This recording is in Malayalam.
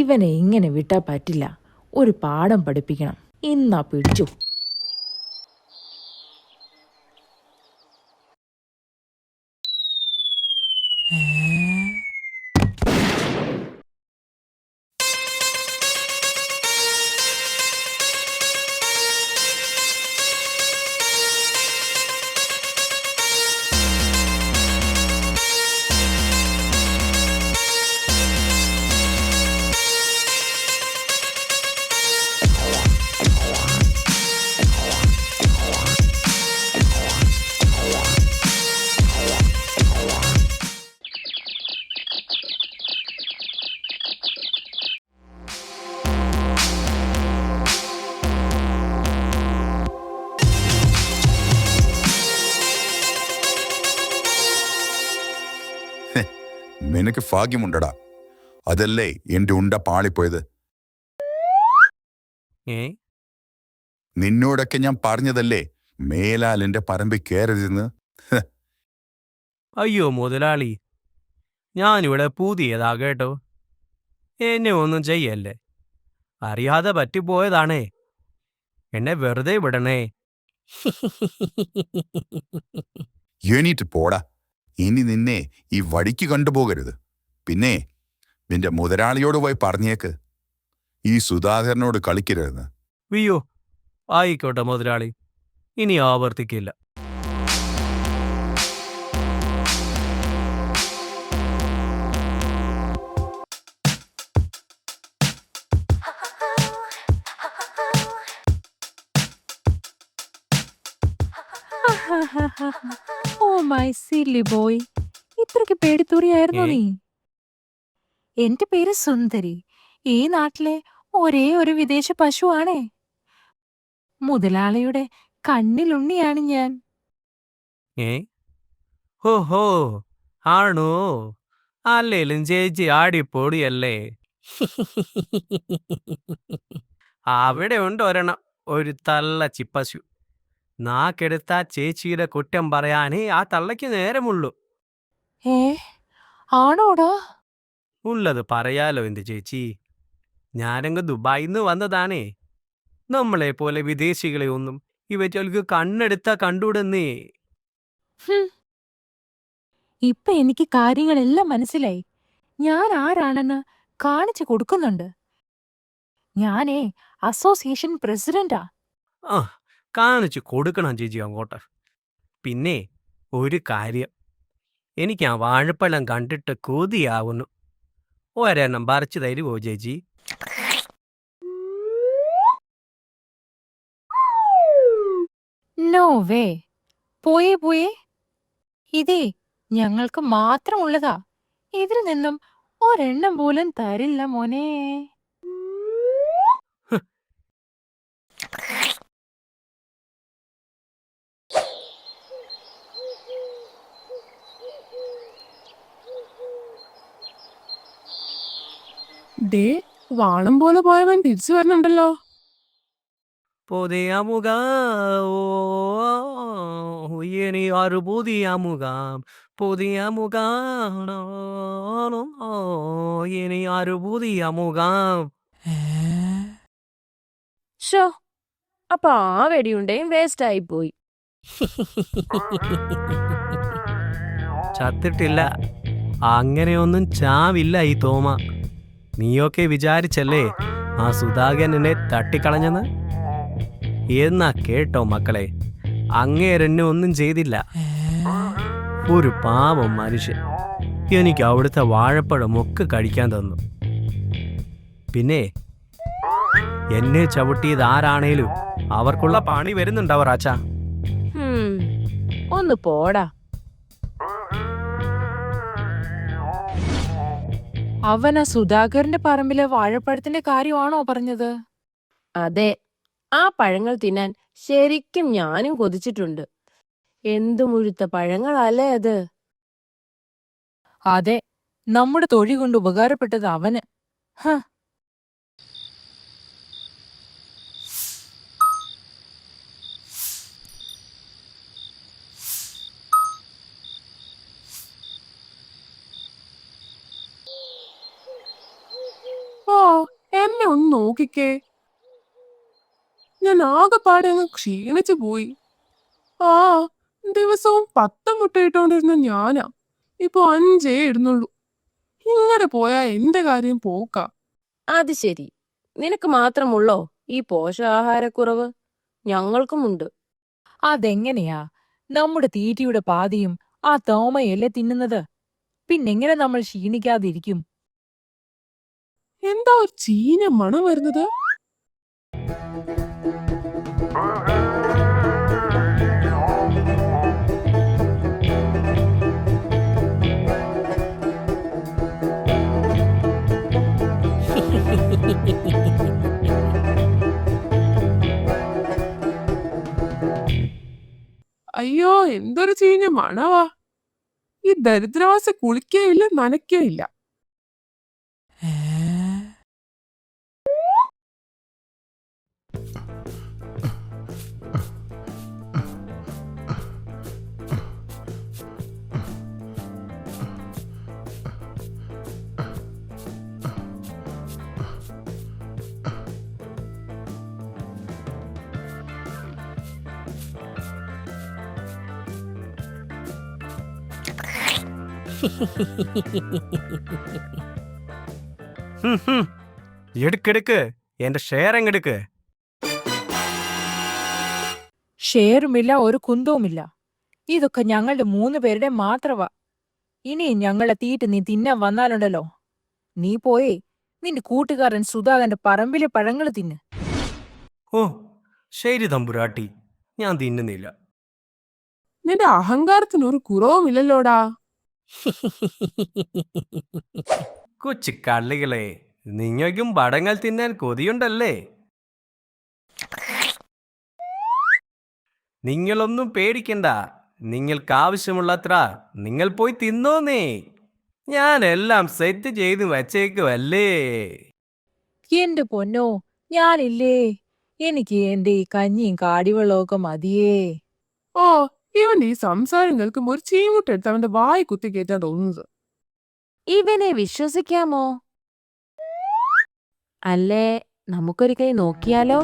ഇവനെ ഇങ്ങനെ വിട്ടാ പറ്റില്ല. ഒരു പാഠം പഠിപ്പിക്കണം. ഇന്നാ പിടിച്ചു. നിനക്ക് ഭാഗ്യമുണ്ടടാ. അതല്ലേ എന്റെ ഉണ്ട പാളിപ്പോയത്. നിന്നോടൊക്കെ ഞാൻ പറഞ്ഞതല്ലേ മേലാൽ എന്റെ പറമ്പിൽ കയറരുതെന്ന്. അയ്യോ മുതലാളി, ഞാനിവിടെ പുതിയതാ കേട്ടോ. എന്നെ ഒന്നും ചെയ്യല്ലേ. അറിയാതെ പറ്റിപ്പോയതാണേ. എന്നെ വെറുതെ വിടണേ. എണീറ്റ് പോടാ. ഇനി നിന്നെ ഈ വഴിക്ക് കണ്ടുപോകരുത്. പിന്നെ നിന്റെ മുതലാളിയോട് പോയി പറഞ്ഞേക്ക് ഈ സുധാകരനോട് കളിക്കരുതെന്ന്. വിയ്യോ, ആയിക്കോട്ടെ മുതലാളി, ഇനി ആവർത്തിക്കില്ല. ഓ മൈ സില്ലി ബോയ്, ഇത്രയ്ക്ക് പേടിത്തൂറിയായിരുന്നോ നീ? എന്റെ പേര് സുന്ദരി. ഈ നാട്ടിലെ ഒരേ ഒരു വിദേശ പശുവാണേ. മുതലാളിയുടെ കണ്ണിലുണ്ണിയാണ് ഞാൻ. ഹോ ആണോ? അല്ലേലും ചേച്ചി ആടിപ്പൊടിയല്ലേ. അവിടെ ഉണ്ട് ഒരെണ്ണം, ഒരു തള്ളച്ചി പശു. നാക്കെടുത്ത ചേച്ചിയുടെ കുറ്റം പറയാനേ ആ തള്ളയ്ക്ക് നേരമുള്ളൂ. ആണോടാ? ഉള്ളത് പറയാലോ എന്റെ ചേച്ചി. ഞാനങ്ങ് ദുബായിന്ന് വന്നതാണേ. നമ്മളെ പോലെ വിദേശികളെ ഒന്നും ഇവറ്റകൾക്ക് കണ്ണെടുത്താ കണ്ടുവിടുന്നേ. ഇപ്പൊ എനിക്ക് കാര്യങ്ങളെല്ലാം മനസ്സിലായി. ഞാൻ ആരാണെന്ന് കാണിച്ചു കൊടുക്കുന്നുണ്ട്. ഞാനേ അസോസിയേഷൻ പ്രസിഡന്റാ. ആ, കാണിച്ചു കൊടുക്കണം ചേച്ചി അങ്ങോട്ട്. പിന്നെ ഒരു കാര്യം, എനിക്ക് ആ വാഴപ്പഴം കണ്ടിട്ട് കൊതിയാവുന്നു. ഒരെണ്ണം പറിച്ചു തരുവോ ചേച്ചി? No way. പോയേ. ഇതേ ഞങ്ങൾക്ക് മാത്രമുള്ളതാ. ഇതിൽ നിന്നും ഒരെണ്ണം പോലും തരില്ല മോനെ. ദേ വാണം പോലെ പോയവൻ തിരിച്ചു വരണുണ്ടല്ലോ. പുതിയ മുഖം, ഇനി ഒരു പുതിയ മുഖം, പുതിയ മുഖം, ഇനി ഒരു പുതിയ മുഖം. ഷോ, അപ്പൊ ആ വെടിയുണ്ടേയും വേസ്റ്റ് ആയി പോയി. ചത്തിട്ടില്ല. അങ്ങനെയൊന്നും ചാവില്ല ഈ തോമ. നീയൊക്കെ വിചാരിച്ചല്ലേ ആ സുധാകരൻ എന്നെ തട്ടിക്കളഞ്ഞെന്ന്? എന്നാ കേട്ടോ മക്കളെ, അങ്ങേരെന്നെ ഒന്നും ചെയ്തില്ല. ഒരു പാവം മനുഷ്യൻ എനിക്ക് അവിടുത്തെ വാഴപ്പഴമൊക്കെ കഴിക്കാൻ തന്നു. പിന്നെ എന്നെ ചവിട്ടിയത് ആരാണേലും അവർക്കുള്ള പണി വരുന്നുണ്ടവർ ആച്ചാ. ഒന്ന് പോടാ. അവനാ സുധാകരന്റെ പറമ്പിലെ വാഴപ്പഴത്തിന്റെ കാര്യമാണോ പറഞ്ഞത്? അതെ, ആ പഴങ്ങൾ തിന്നാൻ ശരിക്കും ഞാനും കൊതിച്ചിട്ടുണ്ട്. എന്തു മുഴുത്ത പഴങ്ങളല്ലേ അത്. അതെ, നമ്മുടെ തൊഴി കൊണ്ട് ഉപകാരപ്പെട്ടത് അവന്. ഓ, നോക്കിക്കേ. ഞാൻ ആകെപ്പാടെ അങ്ങ് ക്ഷീണിച്ചു പോയി. ആ, ദിവസവും 10 മുട്ടയിട്ടോണ്ടിരുന്ന ഞാനാ ഇപ്പൊ 5 ഇടുന്നുള്ളൂ. ഇങ്ങനെ പോയാ എന്റെ കാര്യം പോക്കാ. അത് ശരി. നിനക്ക് മാത്രമുള്ളോ ഈ പോഷകാഹാരക്കുറവ്? ഞങ്ങൾക്കുമുണ്ട്. അതെങ്ങനെയാ? നമ്മുടെ തീറ്റയുടെ പാതിയും ആ തോമയല്ലേ തിന്നുന്നത്. പിന്നെങ്ങനെ നമ്മൾ ക്ഷീണിക്കാതിരിക്കും? എന്താ ഒരു ചീഞ്ഞ മണം വരുന്നത്? അയ്യോ, എന്തൊരു ചീഞ്ഞ മണവാ. ഈ ദരിദ്രവാസി കുളിക്കുകയില്ല, നനയ്ക്കുകയില്ല. എടുക്കെടുക്ക്, എന്റെ ഷെയർ എങ്ങെടുക്ക്. ഷെയറുമില്ല, ഒരു കുന്തവുമില്ല. ഇതൊക്കെ ഞങ്ങളുടെ 3 പേരുടെ മാത്രവാ. ഇനി ഞങ്ങളെ തീറ്റ നീ തിന്നാൻ വന്നാലുണ്ടല്ലോ, നീ പോയേ നിന്റെ കൂട്ടുകാരൻ സുധാകരന്റെ പറമ്പിലെ പഴങ്ങൾ തിന്ന്. ഓ ശരി തമ്പുരാട്ടി, ഞാൻ തിന്നുന്നില്ല. നിന്റെ അഹങ്കാരത്തിന് ഒരു കുറവുമില്ലല്ലോടാ. കൊച്ചു കള്ളികളെ, നിങ്ങൾക്കും പടങ്ങൾ തിന്നാൻ കൊതിയുണ്ടല്ലേ? നിങ്ങളൊന്നും പേടിക്കണ്ട, നിങ്ങൾക്ക് ആവശ്യമുള്ളത്ര നിങ്ങൾ പോയി തിന്നോന്നേ. ഞാൻ എല്ലാം സെറ്റ് ചെയ്ത് വച്ചേക്കുവല്ലേ. എന്റെ പൊന്നോ, ഞാനില്ലേ. എനിക്ക് എന്റെ ഈ കഞ്ഞിയും കാടിവെള്ളവും ഒക്കെ മതിയേ. ഓ, ഇവൻ ഈ സംസാരം കേൾക്കുമ്പോ ഒരു ചീമുട്ടെടുത്ത് അവന്റെ വായി കുത്തി കയറ്റാൻ തോന്നുന്നത്. ഇവനെ വിശ്വസിക്കാമോ? അല്ലേ, നമുക്കൊരു കൈ നോക്കിയാലോ?